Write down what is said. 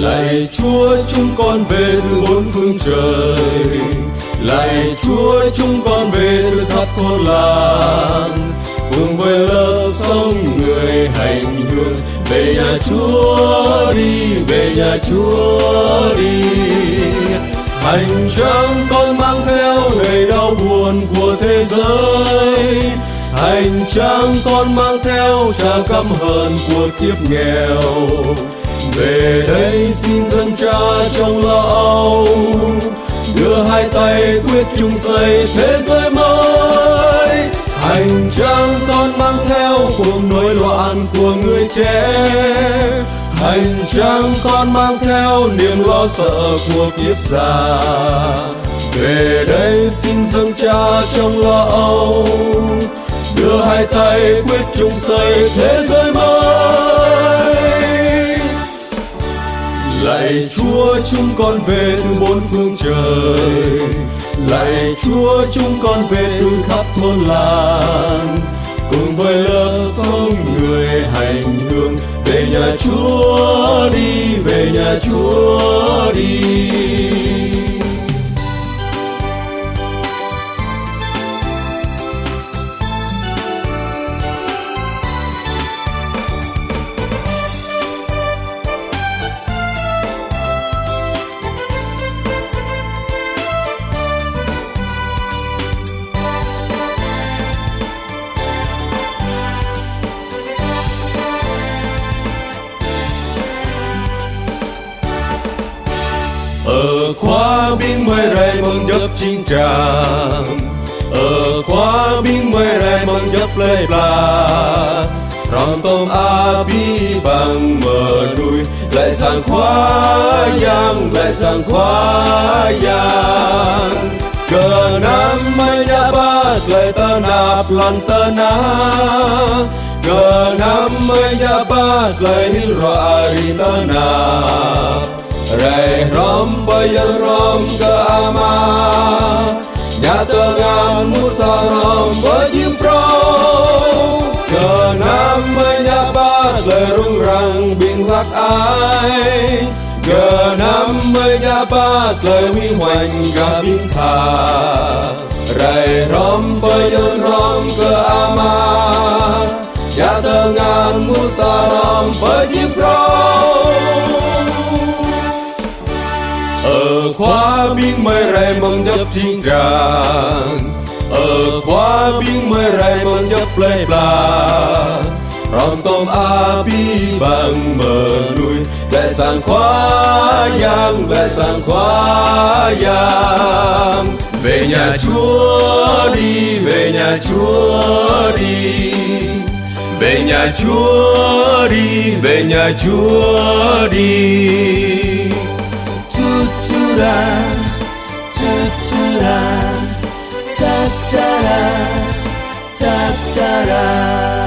Lạy Chúa, chúng con về từ bốn phương trời. Lạy Chúa, chúng con về từ khắp thôn làng, cùng với lớp sông người hành hương. Về nhà Chúa đi, về nhà Chúa đi. Hành trang con mang theo đầy đau buồn của thế giới. Hành trang con mang theo trao căm hờn của kiếp nghèo. Về đây xin dâng Cha trong lo âu, đưa hai tay quyết chung xây thế giới mới. Hành trang con mang theo cuộc nổi loạn của người trẻ. Hành trang con mang theo niềm lo sợ của kiếp già. Về đây xin dâng Cha trong lo âu, đưa hai tay quyết chung xây thế giới mới. Lạy Chúa, chúng con về từ bốn phương trời. Lạy Chúa, chúng con về từ khắp thôn làng, cùng với lớp sông người hành hương. Về nhà Chúa đi, về nhà Chúa đi. Ở qua biên mới rày mong dấp chiến tràng. Ở qua biên mới rày mong dấp lấy pla. Rong tôm api bằng mờ đuôi. Lại sang khóa giang, lại sang khóa giang. Cờ năm mới nhã bát lại tơ nạp lần tơ ná. Cờ năm mới nhã bát lại hil rọa ri tơ nạp. Ray rom bayan rom ke ama. Nhà tengah musa rom bajing frau. Ke nam banyak bat lerung rang bing lak ai. Ke nam banyak bat lewi hoành ga bing tha. Ray rom bayan rom ke ama. Nhà tengah musa rom bajing frau. Ở khóa biên mới rày mong dấp chiến tràng. Ở khóa biên mới rày mong dấp lấy pla. Rong tôm api bằng mờ nuôi. Lại sang khóa giang, lại sang khóa giang. Về nhà Chúa đi, về nhà Chúa đi. Về nhà Chúa đi, về nhà Chúa đi. Ta ta ta ta ta ta.